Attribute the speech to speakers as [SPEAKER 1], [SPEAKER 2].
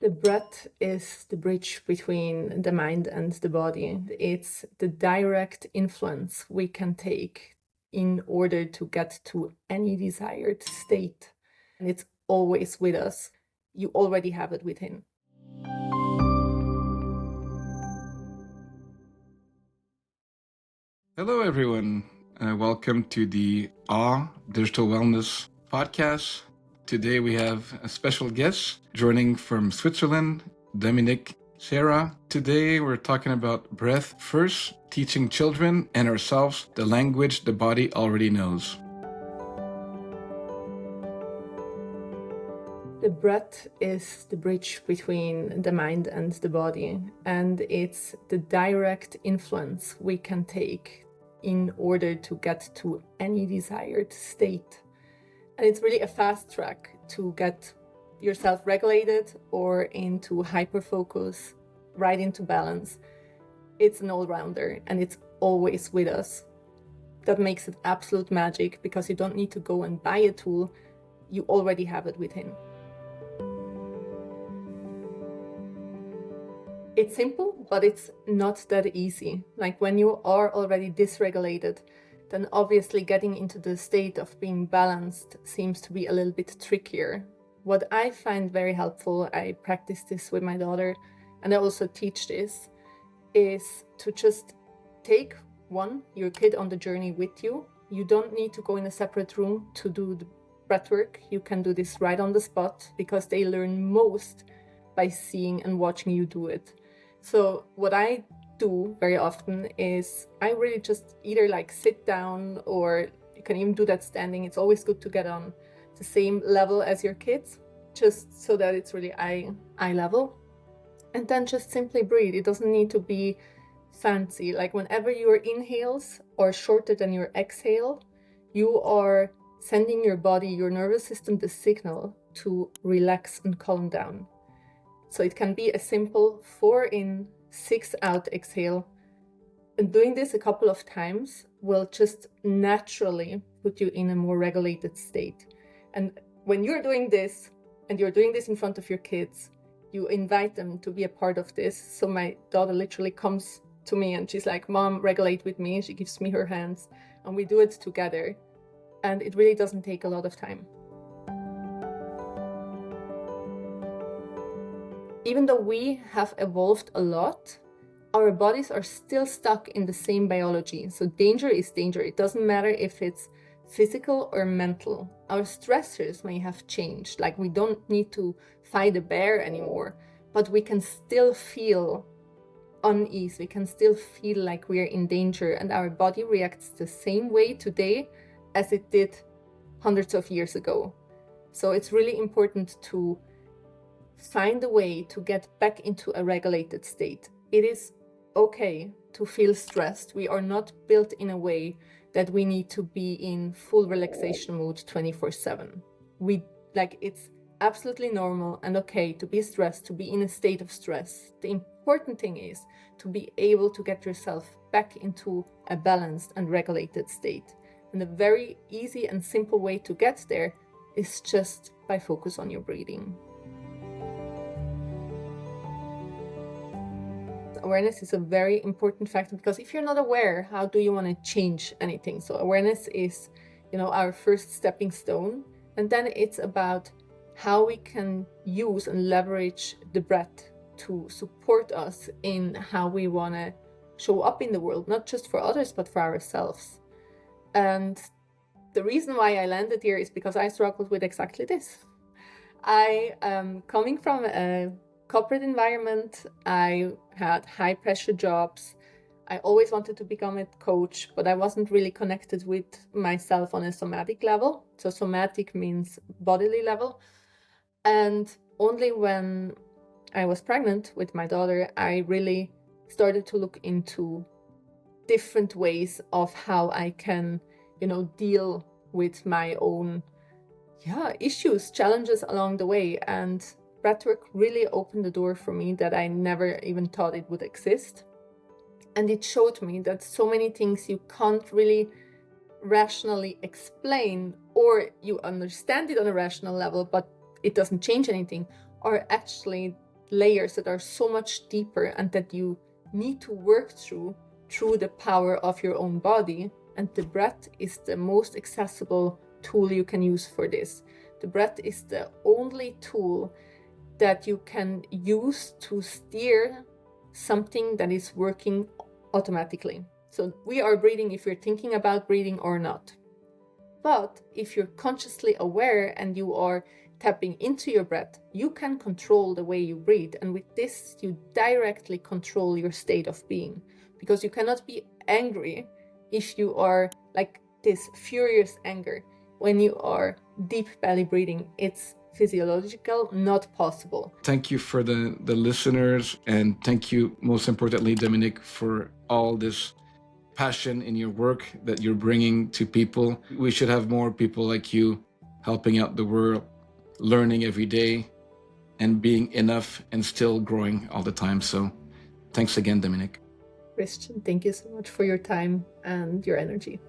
[SPEAKER 1] The breath is the bridge between the mind and the body. It's the direct influence we can take in order to get to any desired state. And it's always with us. You already have it within.
[SPEAKER 2] Hello, everyone. Welcome to the Digital Wellness Podcast. Today we have a special guest joining from Switzerland, Dominique Ceara. Today we're talking about breath first, teaching children and ourselves the language the body already knows.
[SPEAKER 1] The breath is the bridge between the mind and the body, and it's the direct influence we can take in order to get to any desired state. And it's really a fast track to get yourself regulated or into hyperfocus, right into balance. It's an all-rounder and it's always with us. That makes it absolute magic because you don't need to go and buy a tool. You already have it within. It's simple, but it's not that easy. Like when you are already dysregulated, then obviously getting into the state of being balanced seems to be a little bit trickier. What I find very helpful, I practice this with my daughter, and I also teach this, is to just take your kid on the journey with you. You don't need to go in a separate room to do the breathwork. You can do this right on the spot because they learn most by seeing and watching you do it. So what I do very often is I really just either like sit down, or you can even do that standing. It's always good to get on the same level as your kids, just so that it's really eye level. And then just simply breathe. It doesn't need to be fancy. Like whenever your inhales are shorter than your exhale, you are sending your body, your nervous system, the signal to relax and calm down. So it can be a simple 4 in, 6 out exhale. And doing this a couple of times will just naturally put you in a more regulated state. And when you're doing this, and you're doing this in front of your kids, you invite them to be a part of this. So my daughter literally comes to me and she's like, "Mom, regulate with me." She gives me her hands and we do it together. And it really doesn't take a lot of time. Even though we have evolved a lot, our bodies are still stuck in the same biology. So danger is danger. It doesn't matter if it's physical or mental. Our stressors may have changed. Like we don't need to fight a bear anymore, but we can still feel unease. We can still feel like we're in danger, and our body reacts the same way today as it did hundreds of years ago. So it's really important to find a way to get back into a regulated state. It is okay to feel stressed. We are not built in a way that we need to be in full relaxation mode 24/7. It's absolutely normal and okay to be stressed, to be in a state of stress. The important thing is to be able to get yourself back into a balanced and regulated state. And a very easy and simple way to get there is just by focus on your breathing. Awareness is a very important factor, because if you're not aware, how do you want to change anything? So awareness is, our first stepping stone. And then it's about how we can use and leverage the breath to support us in how we want to show up in the world, not just for others, but for ourselves. And the reason why I landed here is because I struggled with exactly this. I am coming from a corporate environment. I had high pressure jobs. I always wanted to become a coach, but I wasn't really connected with myself on a somatic level. So somatic means bodily level. And only when I was pregnant with my daughter, I really started to look into different ways of how I can, deal with my own issues, challenges along the way. And breathwork really opened the door for me that I never even thought it would exist. And it showed me that so many things you can't really rationally explain, or you understand it on a rational level, but it doesn't change anything, are actually layers that are so much deeper and that you need to work through the power of your own body. And the breath is the most accessible tool you can use for this. The breath is the only tool that you can use to steer something that is working automatically. So we are breathing if you're thinking about breathing or not. But if you're consciously aware and you are tapping into your breath, you can control the way you breathe. And with this, you directly control your state of being. Because you cannot be angry if you are like this furious anger. When you are deep belly breathing, it's physiological, not possible.
[SPEAKER 2] Thank you for the listeners, and thank you most importantly, Dominique, for all this passion in your work that you're bringing to people. We should have more people like you helping out the world, learning every day, and being enough and still growing all the time. So thanks again, Dominique.
[SPEAKER 1] Christian, thank you so much for your time and your energy.